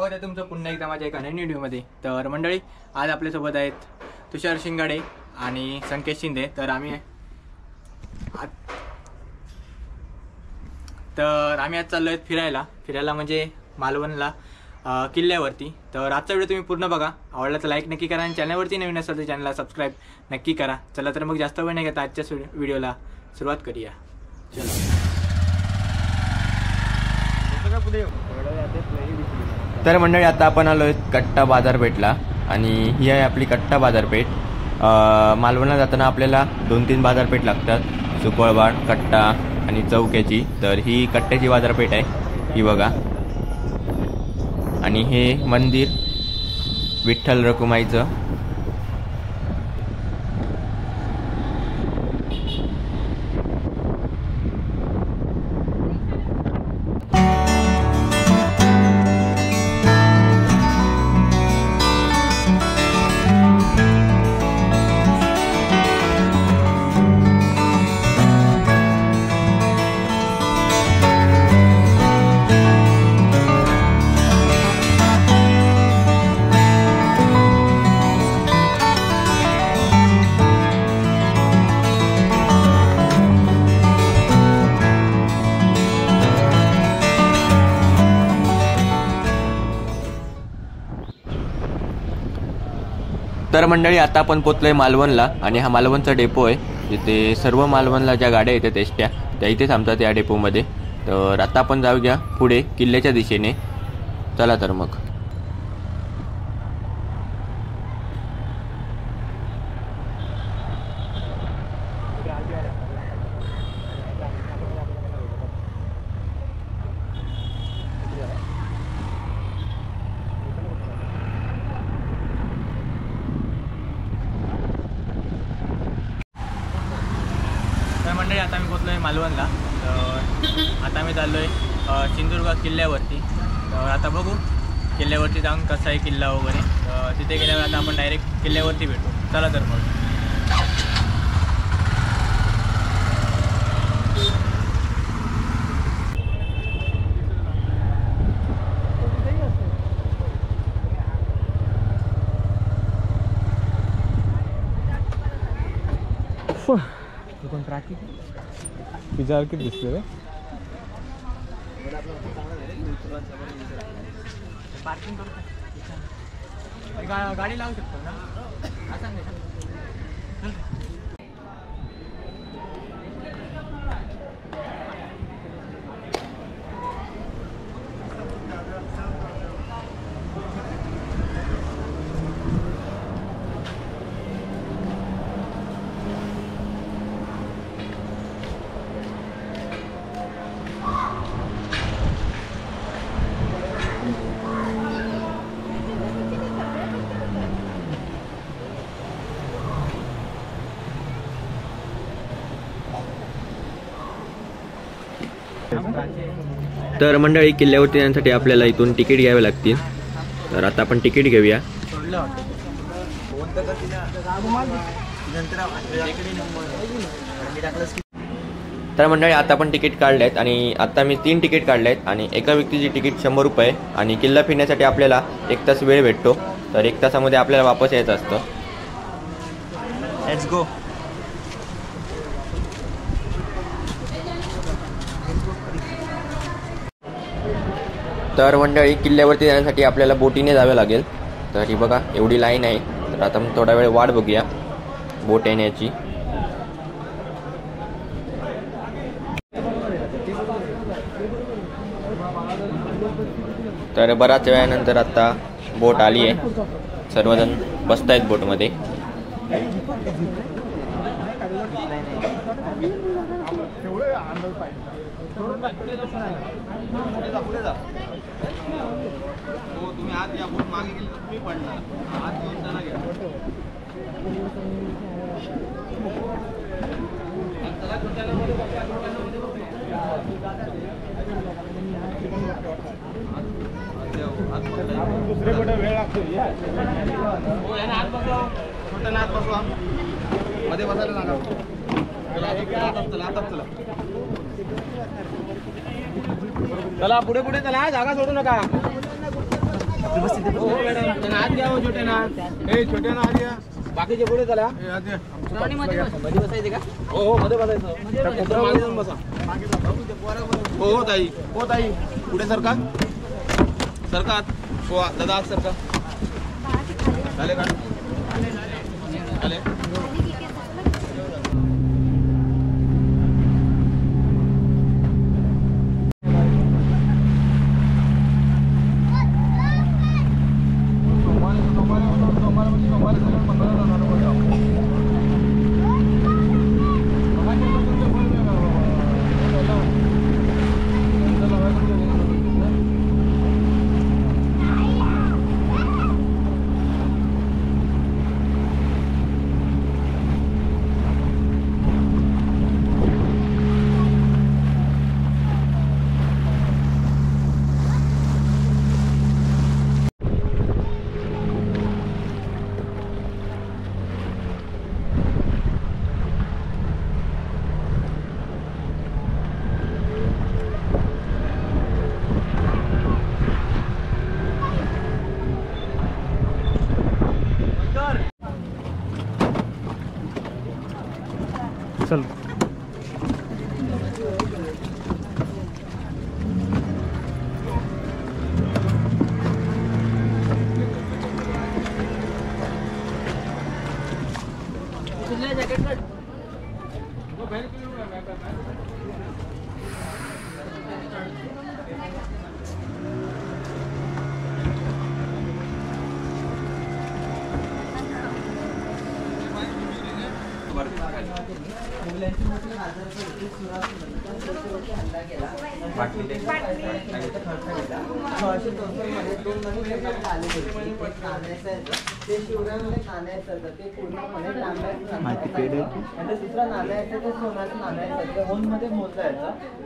स्वागत आहे तुमचं पुन्हा एकदा माझ्या एका नवीन व्हिडिओमध्ये। तर मंडळी, आज आपल्यासोबत आहेत तुषार शिंगाडे आणि संकेत शिंदे। तर आम्ही आज चाललोय फिरायला म्हणजे मालवणला किल्ल्यावरती। तर आजचा व्हिडिओ तुम्ही पूर्ण बघा, आवडला तर लाईक नक्की करा आणि चॅनलवरती नवीन असाल तर चॅनलला सबस्क्राईब नक्की करा। चला तर मग जास्त वेळ नाही घेता आजच्या व्हिडिओला सुरुवात करूया। तर मंडळी, आता आपण आलोय कट्टा बाजारपेठला आणि ही आहे आपली कट्टा बाजारपेठ। मालवणला जाताना आपल्याला 2-3 बाजारपेठ लागतात, सुकवळबाड, कट्टा आणि चौक्याची। तर ही कट्ट्याची बाजारपेठ आहे, ही बघा। आणि हे मंदिर विठ्ठल रखुमाईचं। तर मंडळी, आता आपण पोचलोय मालवणला आणि हा मालवणचा डेपो आहे, जिथे सर्व मालवणला ज्या गाड्या येतात एसट्या त्या इथे थांबतात या डेपोमध्ये। तर आता आपण जाऊया पुढे किल्ल्याच्या दिशेने, चला तर मग। मंडळी, आता मी पोचलोय मालवणला। तर आता मी चाललोय सिंधुदुर्ग किल्ल्यावरती। तर आता बघू किल्ल्यावरती जाऊन कसा आहे किल्ला वगैरे। तिथे गेल्यावर आता आपण डायरेक्ट किल्ल्यावरती भेटू, चला तर मग। बिजार किती दिसते रे। पार्किंग गाडी लावू शकतो ना। तर मंडळी, किल्ल्यावरती येण्यासाठी आपल्याला इथून तिकीट घ्यावे लागतील। तर आता आपण तिकीट घेऊया। तर मंडळी, आता आपण तिकीट काढले आहेत आणि आता मी 3 तिकीट काढले आहेत आणि एका व्यक्तीची तिकीट 100 रुपये। आणि किल्ला फिरण्यासाठी आपल्याला 1 तास वेळ भेटतो, तर 1 तासामध्ये आपल्याला वापस यायचं असतं। Let's go. तर मंडळी, किल्ल्यावरती जाण्यासाठी आपल्याला बोटीने जावे लागेल। तर ही बघा, एवढी लाईन आहे। तर आता थोडा वेळ वाट बघूया बोट येण्याची। तर बराच वेळानंतर आता बोट आली आहे, सर्वजण बसतायत बोटमध्ये। तुम्ही आज या बोट मागे गेली तर तुम्ही पडणार, आज घेऊन चला घ्या। दुसरे कुठे वेळ लागतो। मध्ये बसायला सांगा। चला पुढे पुढे चला, जागा सोडू नका। आत घ्या हो, छोट्या ना हे छोट्या ना आत घ्या. बाकीचे पुढे चला. हे आत घ्या. मध्ये बसायचे का? हो मध्ये बसायचं. त्या कोपऱ्यावर मागे जाऊन बसा. हो ताई, हो ताई, पुढे सरका सरका. हो दादा आत सरका. झाले का? झाले. चल.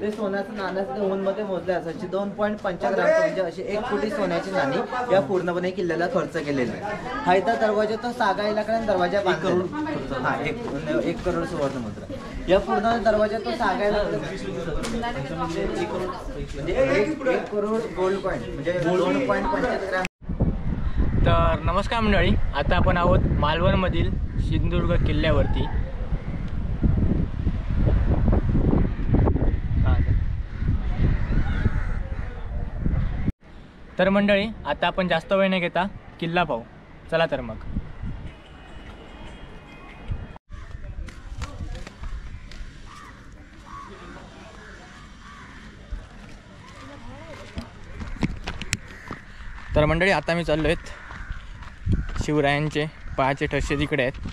ते सोन्याचं नाणं होनमध्ये मोजलं असायची 2.5 ग्राम म्हणजे अशी 1 कोटी सोन्याची नाणी या पूर्णपणे किल्ल्याला खर्च केलेला आहे. हा इथं दरवाजा तो सागा इलाकडे दरवाजा 1 करोड सुवर्ण मुद्रा. या पूर्ण दरवाजा तो सागा इलाकडे म्हणजे 1 करोड गोल्ड कॉइन म्हणजे 2.25 ग्राम. तर नमस्कार मंडळी, आता आपण आहोत मालवणमधील सिंधुदुर्ग किल्ल्यावरती. तर मंडळी, आता आपण जास्त वेळ न घेता किल्ला पाहू. चला तर मग. तर मंडळी, आता मी चाललो आहेत शिवरायांचे पायाचे ठसे तिकडे आहेत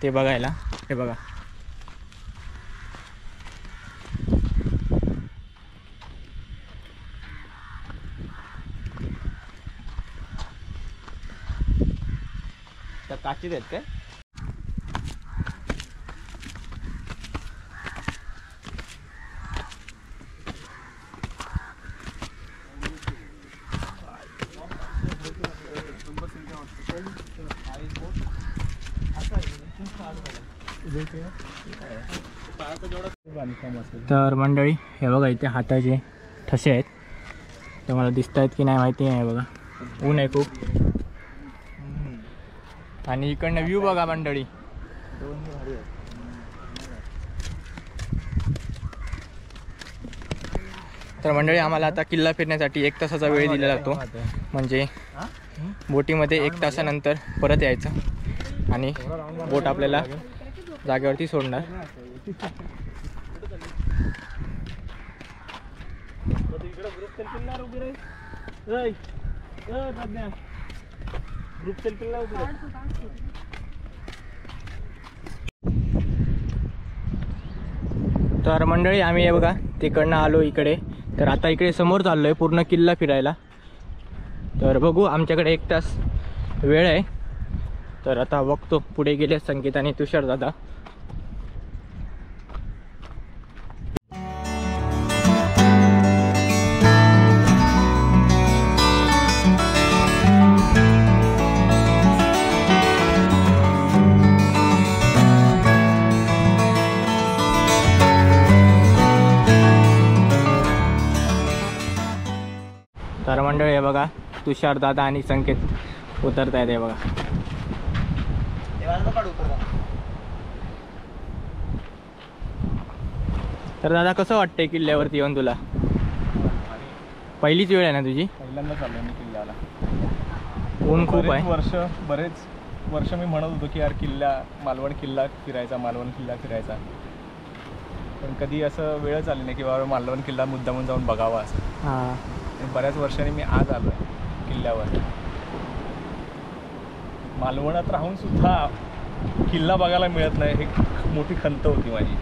ते बघायला. हे बघा. त्या काचीत आहेत काय? तर मंडळी, हे बघा इथे हाताचे ठसे आहेत. ते मला दिसत आहेत की नाही माहिती नाही. बघा, ऊन आहे खूप. आणि इकडनं व्ह्यू बघा मंडळी. तर मंडळी, आम्हाला आता किल्ला फिरण्यासाठी 1 तासाचा वेळ दिला जातो. म्हणजे बोटीमध्ये 1 तासानंतर परत यायचं आणि बोट आपल्याला जागेवरती सोडणार. तर मंडळी, आम्ही हे बघा तिकडनं आलो इकडे. तर आता इकडे समोर चाललो आहे पूर्ण किल्ला फिरायला. तर बघू, आमच्याकडे 1 तास वेळ आहे. तर आता बघतो. पुढे गेले संकेत आणि तुषार दादा. तर मंडळी, हे बघा तुषार दादा आणि संकेत उतरत आहेत हे बघा. तर दादा कसं वाटतंय किल्ल्यावरती येऊन तुला? पहिलीच वेळ आहे ना तुझी? पहिल्यांदा चाललोय मी किल्ल्याला. ऊन खूप आहे. बरेच वर्ष मी म्हणत होतो की यार मालवण किल्ला फिरायचा, पण कधी असं वेळच आली नाही की बाबा मालवण किल्ला मुद्दामून जाऊन बघावा असं. हां. आणि बऱ्याच वर्षांनी मी आज आलो आहे किल्ल्यावर. मालवणात राहून सुद्धा किल्ला बघायला मिळत नाही, ही मोठी खंत होती माझी.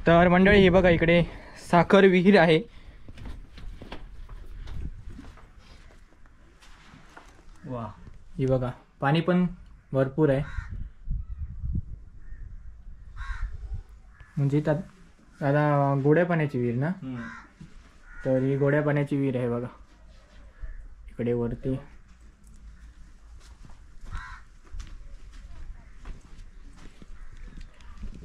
तर मंडळी हे बघा इकडे साखर विहीर आहे. वा, ही बघा पाणी पण भरपूर आहे. म्हणजे त्यात आता गोड्या पाण्याची विहीर ना. तर ही गोड्या पाण्याची विहीर आहे बघा इकडे वरती.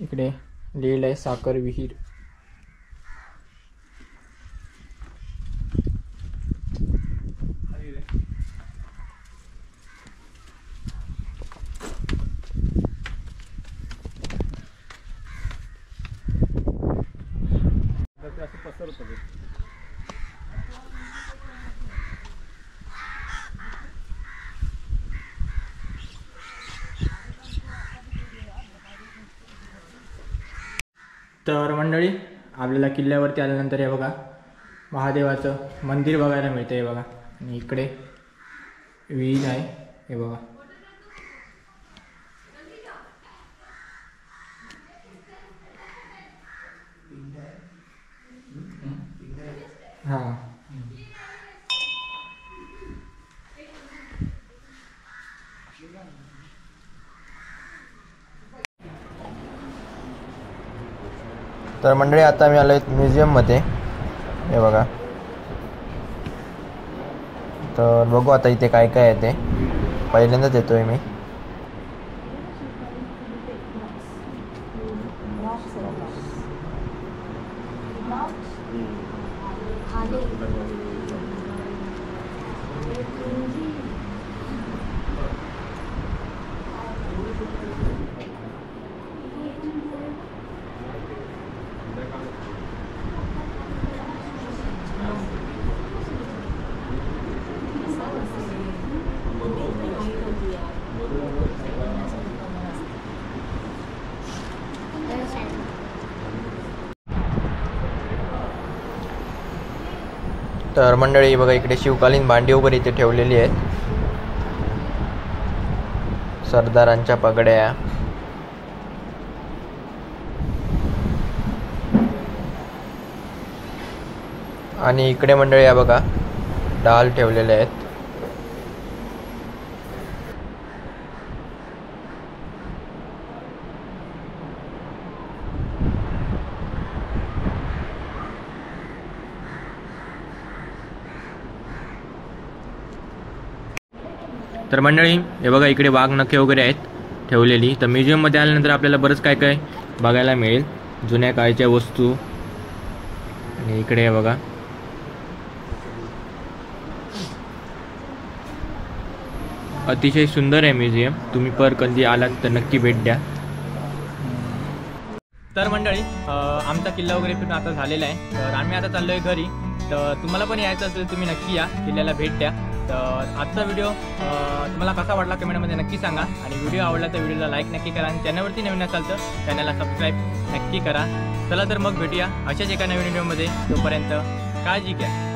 इकडे लिहिलं आहे साखर विहीर. तर मंडळी आपल्याला किल्ल्यावरती आल्यानंतर हे बघा महादेवाचं मंदिर बघायला मिळतं हे बघा. आणि इकडे विहीर आहे हे बघा. हां. तर मंडळी आता मी आलो आहे म्युझियममध्ये हे बघा. तर बघू आता इथे काय काय आहे ते. पहिल्यांदाच येतोय मी. तर मंडळी बघा इकडे शिवकालीन भांडी वगैरे इथे ठेवलेली आहेत. सरदारांच्या पगड्या. आणि इकडे मंडळी या बघा ढाल ठेवलेले आहेत. तर मंडळी हे बघा इकडे वाघ नखे वगैरे आहेत ठेवलेली. तर म्युझियममध्ये आल्यानंतर आपल्याला बरंच काय काय बघायला मिळेल, जुन्या काळच्या वस्तू. आणि इकडे हे बघा अतिशय सुंदर आहे म्युझियम. तुम्ही कधी आलात तर नक्की भेट द्या. तर मंडळी आमचा किल्ला वगैरे फिरून आता झालेला आहे. तर आम्ही आता चाललो आहे घरी. तर तुम्हाला पण यायचं असेल तुम्ही नक्की या किल्ल्याला भेट द्या. तर आजचा व्हिडिओ तुम्हाला कसा वाटला कमेंटमध्ये नक्की सांगा. आणि व्हिडिओ आवडला तर व्हिडिओला लाईक नक्की करा. आणि चॅनलवरती नवीन असाल तर चॅनलला सबस्क्राईब नक्की करा. चला तर मग भेटूया अशाच एका नवीन व्हिडिओमध्ये. तोपर्यंत काळजी घ्या.